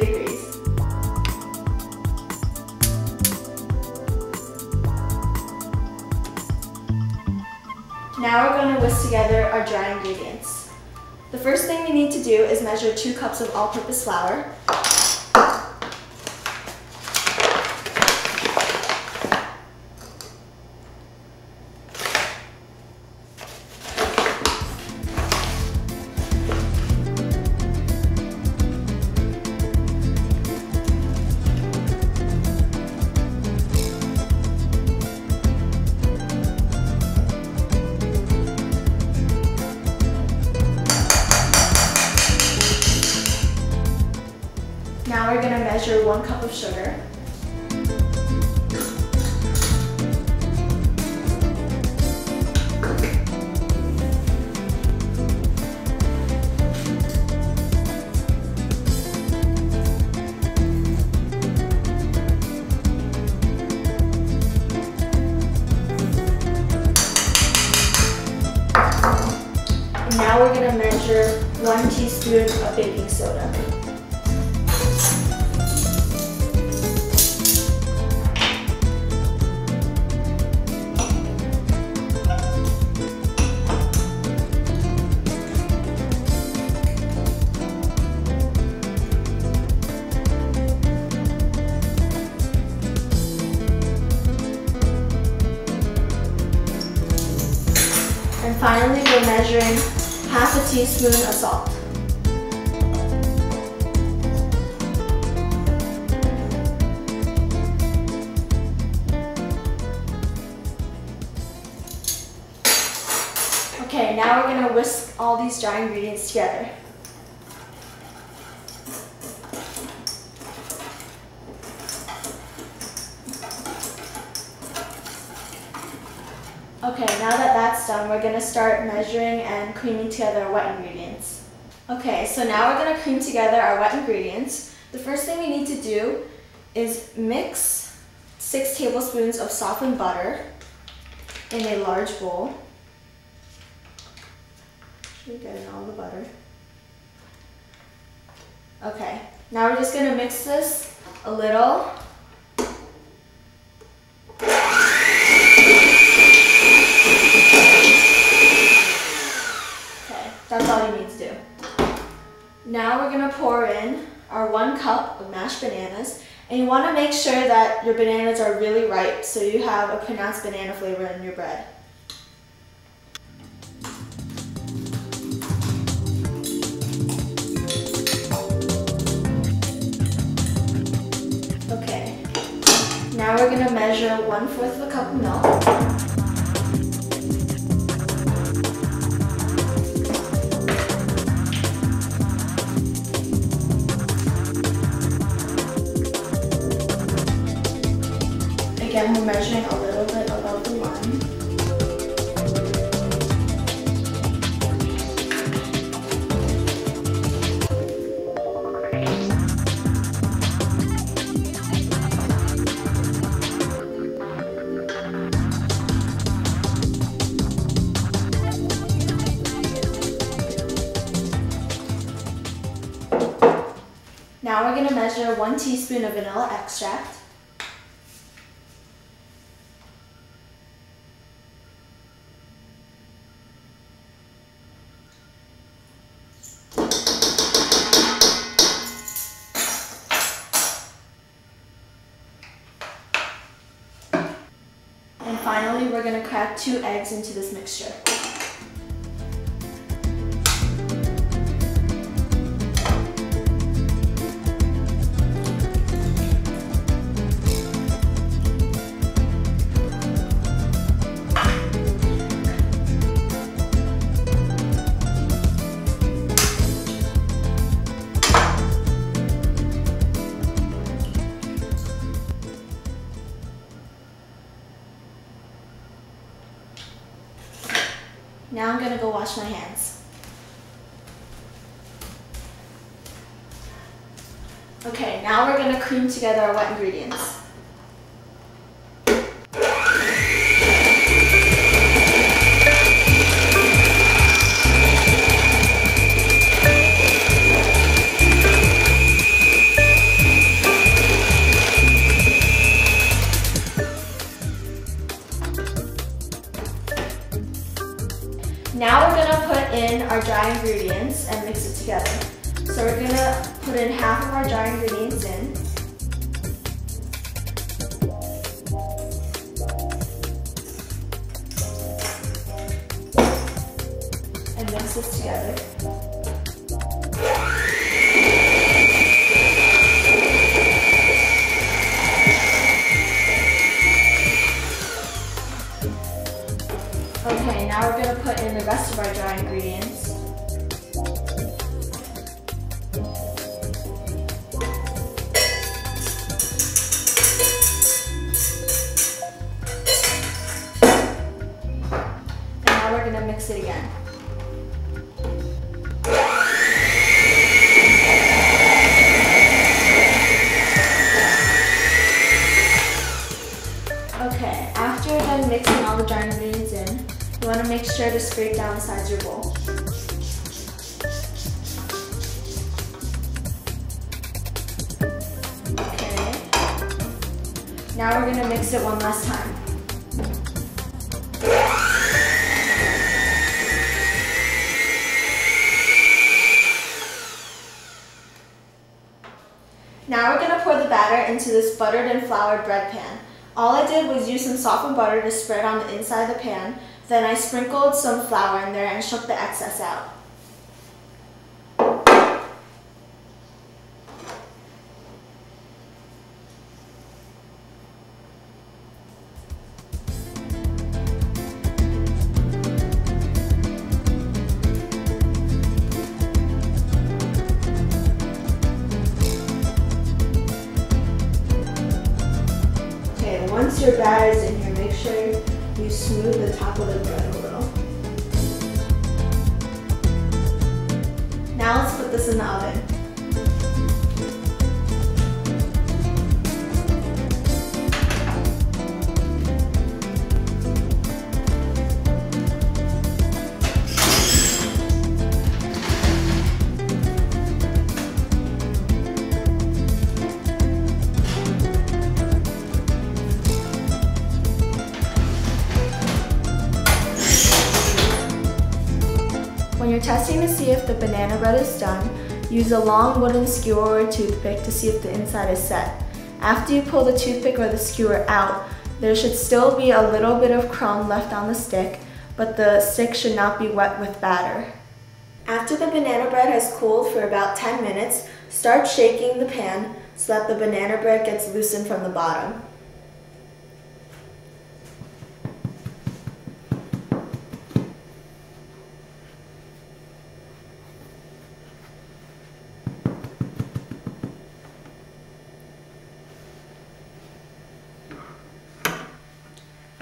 degrees. Now we're going to whisk together our dry ingredients. The first thing we need to do is measure 2 cups of all-purpose flour. Now we're going to measure 1 cup of sugar. And now we're going to measure 1 teaspoon of baking soda. And finally, we're measuring half a teaspoon of salt. Okay, now we're going to whisk all these dry ingredients together. Okay, now that that's done, we're going to start measuring and creaming together our wet ingredients. Okay, so now we're going to cream together our wet ingredients. The first thing we need to do is mix 6 tablespoons of softened butter in a large bowl. Should we get in all the butter? Okay, now we're just going to mix this a little. That's all you need to do. Now we're going to pour in our 1 cup of mashed bananas, and you want to make sure that your bananas are really ripe so you have a pronounced banana flavor in your bread. Okay, now we're going to measure 1/4 of a cup of milk. Again, we're measuring a little bit above the line. Now we're going to measure 1 teaspoon of vanilla extract. And finally, we're going to crack 2 eggs into this mixture. Now I'm going to go wash my hands. Okay, now we're going to cream together our wet ingredients. our dry ingredients and mix it together. So we're gonna put in half of our dry ingredients in. And mix this together. Okay, now we're going to put in the rest of our dry ingredients. And now we're going to mix it again. Okay, after you're done mixing all the dry ingredients in, you want to make sure to scrape down the sides of your bowl. Okay. Now we're going to mix it one last time. Now we're going to pour the batter into this buttered and floured bread pan. All I did was use some softened butter to spread on the inside of the pan. Then I sprinkled some flour in there and shook the excess out. Okay, once your batter is in here, make sure you smooth the top of the bread a little. Now let's put this in the oven. When you're testing to see if the banana bread is done, use a long wooden skewer or toothpick to see if the inside is set. After you pull the toothpick or the skewer out, there should still be a little bit of crumb left on the stick, but the stick should not be wet with batter. After the banana bread has cooled for about 10 minutes, start shaking the pan so that the banana bread gets loosened from the bottom.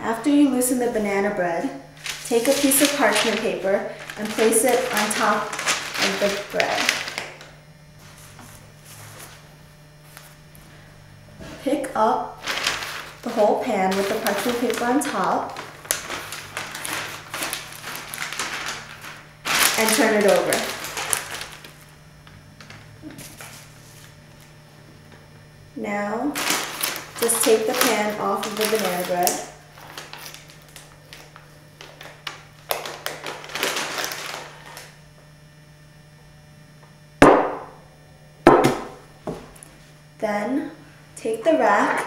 After you loosen the banana bread, take a piece of parchment paper and place it on top of the bread. Pick up the whole pan with the parchment paper on top and turn it over. Now, just take the pan off of the banana bread. Then, take the rack,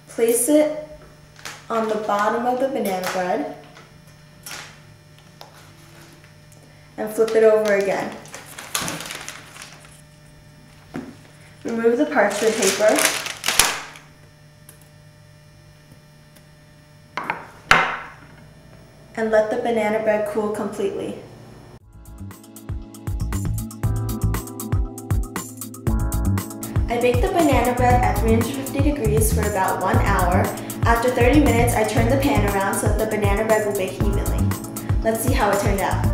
place it on the bottom of the banana bread, and flip it over again. Remove the parchment paper. And let the banana bread cool completely. I baked the banana bread at 350 degrees for about 1 hour. After 30 minutes, I turned the pan around so that the banana bread will bake evenly. Let's see how it turned out.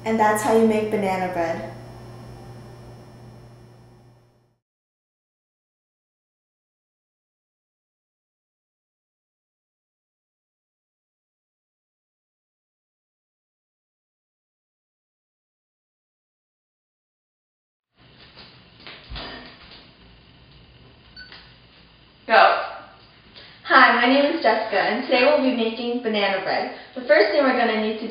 And that's how you make banana bread. Hi, my name is Jessica, and today we'll be making banana bread. The first thing we're going to need to